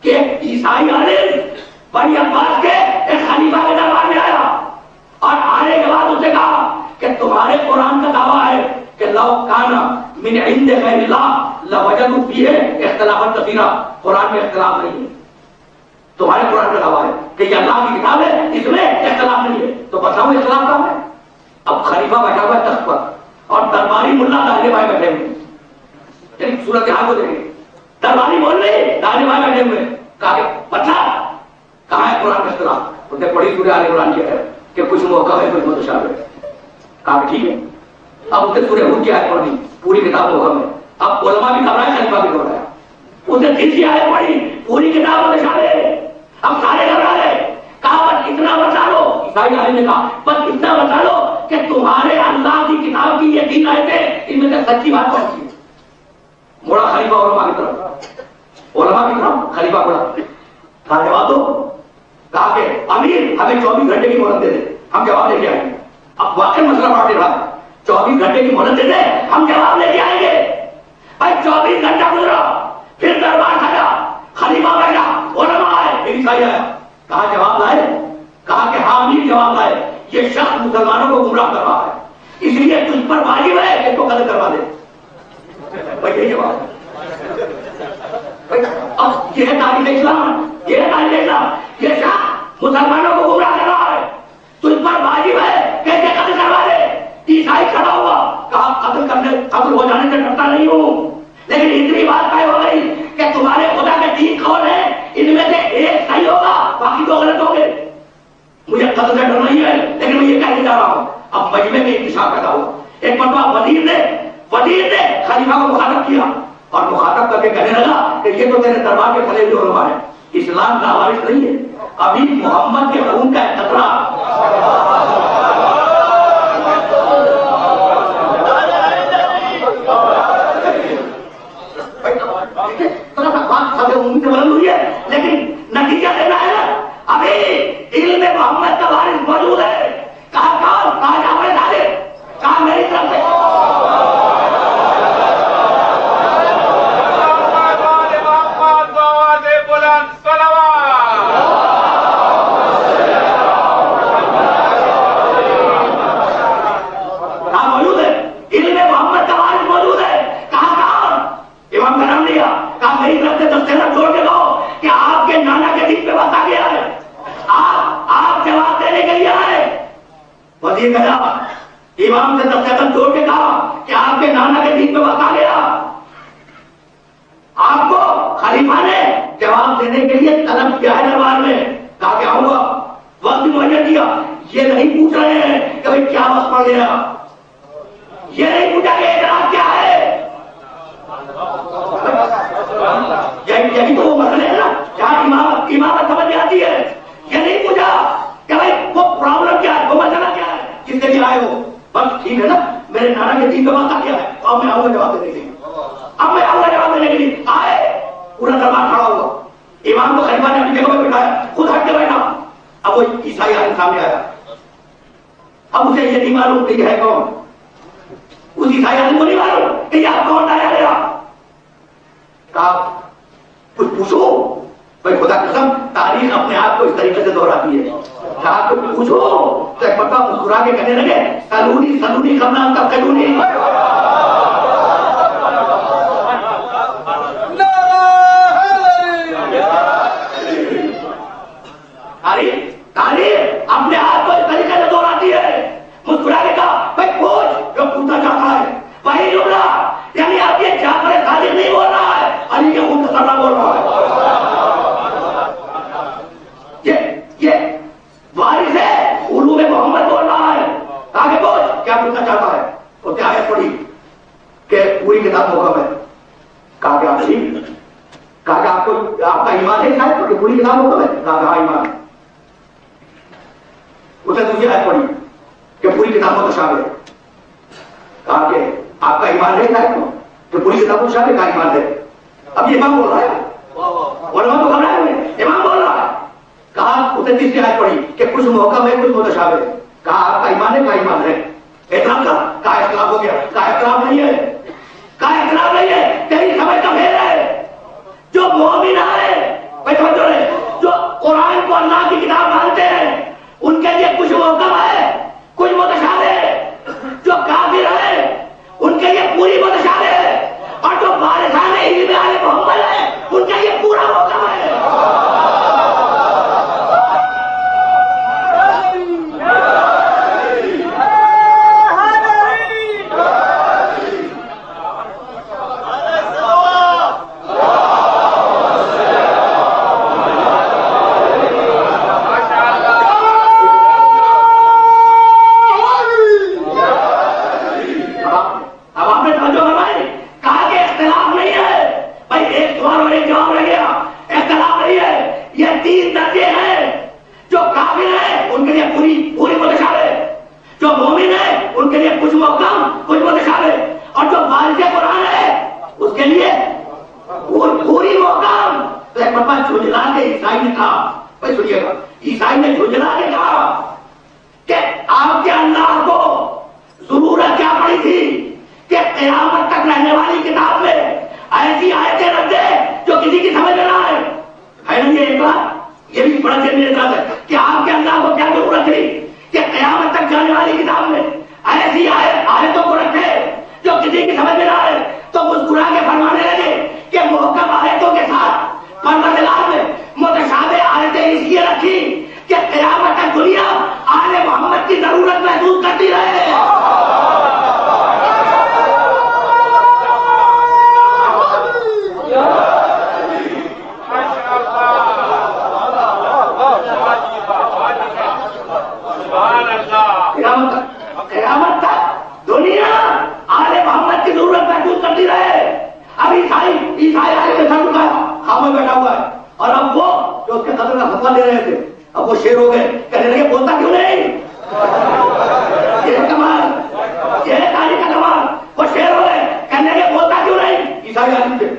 کہ عیسائی عالم بڑی عباس کے ایک خلیفہ کے دربار میں آیا اور آنے کے بعد اسے کہا کہ تمہارے قرآن کا دعویٰ ہے کہ لو کان من عند غیر اللہ لوجدوا فیہ اختلافا کثیرا، قرآن میں اختلاف نہیں ہے، تمہارے قرآن کا دعویٰ ہے کہ یہ اللہ کی کتاب ہے، اس میں اختلاف نہیں ہے، تو بتاؤ اختلاف کہاں ہے؟ اب خلیفہ بیٹھا ہوا ہے تخت پر اور درباری ملا داہنے بھائی بیٹھے ہوئے، یعنی صورت حال کو دیکھیں، درباری بول رہے داہنے بھائی بیٹھے ہوئے، کہا کہ بتا کہاں ہے قرآن کا اختلاف؟ انہوں نے بڑی سورہ آل عمران کیا ہے کہ کچھ موقع ہے کچھ متشابہ ہے، کہا کہ ٹھیک ہے۔ اب اسے سورہ ہود کی آیت پڑھی، پوری کتاب کو ہم ہے، اب علماء بھی گھبرائے خلیفہ بھی گھبرایا، اسے تیسری آیت پڑھی، پوری کتاب متشابہ ہے، اب سارے گھبرا گئے، کہا بس اتنا بتا لو، عیسائی عالم نے کہا بس اتنا بتا لو کہ تمہارے اللہ کی کتاب کی یہ 3 آیتیں ان میں سے سچی بات کون سی ہے؟ موڑا خلیفہ علماء کی طرف خلیفہ بولا کہا جواب دو، کہا کہ امیر ہمیں 24 گھنٹے کی مہلت دے دے، ہم جواب لے کے آئیں گے۔ اب واقعی مسئلہ پارٹی رہا ہے، 24 گھنٹے کی مہلت دے دے ہم جواب لے کے آئیں گے۔ بھائی 24 گھنٹہ گزرا، پھر دربار کھڑا، خلیفہ بیٹھا، علماء آئے، عیسائی آیا، کہا جواب لائے؟ کہا کہ ہاں امیر جواب لائے، یہ شخص مسلمانوں کو گمراہ کر رہا ہے، اس لیے تجھ پر واجب ہے کہ تو قتل کروا دے۔ بھائی یہ جواب ہے۔ اب یہ ہے تاریخ اسلام، یہ ہے تاریخ اسلام، یہ شخص مسلمانوں کو گمراہ کر رہا ہے، تجھ پر واجب ہے کہ اسے قتل کروا دے۔ عیسائی کھڑا ہوا، کہا قتل ہو جانے سے ڈرتا نہیں ہوں، لیکن اتنی بات طے ہو گئی کہ تمہارے خدا کے 3 قول ہیں، ان میں سے ایک صحیح ہوگا، باقی 2 غلط ہوں گے۔ مجھے قتل سے ڈر نہیں ہے، لیکن میں یہ کہنے جا رہا ہوں۔ اب مجمع میں انتشار پیدا ہوا، ایک مرتبہ وزیر نے خلیفہ کو مخاطب کیا اور مخاطب کر کے کہنے لگا کہ یہ تو تیرے دربار کے کھڑے ہوئے علماء ہیں، اسلام کا وارث نہیں ہے، ابھی محمد کے خون کا ہے خطرہ۔ تھوڑا سا بات سب امید بلند ہوئی ہے، لیکن نتیجہ دینا ہے نا، ابھی علم محمد کا وارث موجود ہے۔ کہا کون؟ کہا جعفر صادق، کہا میری طرف سے امام سے دستخط جوڑ کے کہا کہ آپ کے نانا کے دین پہ وقت آ گیا۔ آپ کو خلیفہ نے جواب دینے کے لیے طلب کیا ہے دربار میں، کہا کہ آؤں گا، وقت معین کیا۔ یہ نہیں پوچھ رہے ہیں کہ بھائی کیا وقت پڑ گیا، یہ نہیں پوچھا کہ اعتراض کیا ہے، یہی تو وہ مسئلے ہے نا جہاں امامت سمجھ میں آتی ہے۔ یہ نہیں پوچھا کہ بھائی وہ پرابلم کیا ہے، وہ مسئلہ کیا ہے جس کے لیے آئے ہو، بس ٹھیک ہے نا میرے نانا کے دین کا وقت آ گیا ہے، اب میں آؤں گا جواب دینے کے لیے، اب میں آؤں گا جواب دینے کے لیے۔ آئے، پورا دربار کھڑا ہوا، امام کو خلیفہ نے اپنی جگہ پہ بٹھایا، خود ہٹ کے بیٹھا۔ اب وہ عیسائی عالم سامنے آیا، اب اسے یہ نہیں معلوم کہ یہ ہے کون، اس عیسائی عالم کو نہیں معلوم کہ یہ آپ کون آیا گیا۔ کہا کچھ پوچھو، بھائی خدا قسم تاریخ اپنے آپ کو اس طریقے سے دہراتی ہے، کہا کچھ پوچھو تو ایک مرتبہ مسکرا کے کہنے لگے سلونی قبل تب قلونی۔ تاریخ اپنے آپ کو اس طریقے سے دہراتی ہے، مسکرا کے کہا بھائی پوچھ جو پوچھنا چاہتا ہے، وہی جملہ، یعنی اب یہ جعفر صادق نہیں بول رہا ہے، علی کے خون کا سرنا بول رہا ہے۔ یہ وارث ہے، علوم محمد بول رہا ہے، آگے پوچھ کیا پوچھنا چاہتا ہے۔ اس نے آیت پڑھی کہ پوری کتاب محکم ہے، کہا کہ آپ ٹھیک، کہا کہ آپ کا ایمان ہے شاید کہ پوری کتاب محکم ہے، کہا کہ ہاں ایمان ہے۔ اس نے دوسری آیت پڑھی کہ پوری کتاب متشابہ ہے، کہا کہ آپ کا ایمان ہے شاید کہ پوری کتاب متشابہ، کہا ایمان ہے۔ اب یہ امام بول رہا ہے، علماء تو گھبرائے ہوئے، امام بول رہا ہے۔ کہا اس نے تیسری آیت پڑھی کہ کچھ محکم ہے کچھ متشابہ ہے، کہا آپ کا ایمان ہے، کہا ایمان ہے۔ اعتراض کہا اختلاف ہو گیا، کہا اختلاف نہیں ہے، کہا اختلاف نہیں ہے، تیری سمجھ کا پھیر ہے، جو مومن ہے جھنجلا کے عیسائی نے کہا، بھائی سنیے گا، عیسائی نے جھنجلا کے کہا کہ آپ کے اللہ کو ضرورت کیا پڑی تھی کہ قیامت تک رہنے والی کتاب میں ایسی آیتیں رکھ دے جو کسی کی سمجھ میں نہ آئے. ہے نا یہ ایک بات؟ یہ بھی بڑا چیز ہے کہ آپ کے اللہ کو کیا ضرورت تھی کہ قیامت تک جانے والی کتاب میں ایسی آیتوں کو رکھے جو کسی کی سمجھ میں نہ آئے. تو مسکرا کے فرمانے لگے کہ محکم آیتوں کے ساتھ پروردگار نے متشابہ آیتیں اس لیے رکھی کہ قیامت تک دنیا آل محمد کی ضرورت محسوس کرتی رہے. قیامت تک دنیا آل محمد کی ضرورت محسوس کرتی رہے. اب عیسائی آئے کے ساتھ اٹھایا، خاموش بیٹھا ہوا ہے، اور اب وہ جو اس کے قتل کا فتویٰ دے رہے تھے اب وہ شیر ہو گئے، کہنے لگے بولتا کیوں نہیں؟ یہ کمال، یہ تاریخ کا کمال. وہ شیر ہو گئے، کہنے لگے بولتا کیوں نہیں؟ عیسائی آدمی تھے.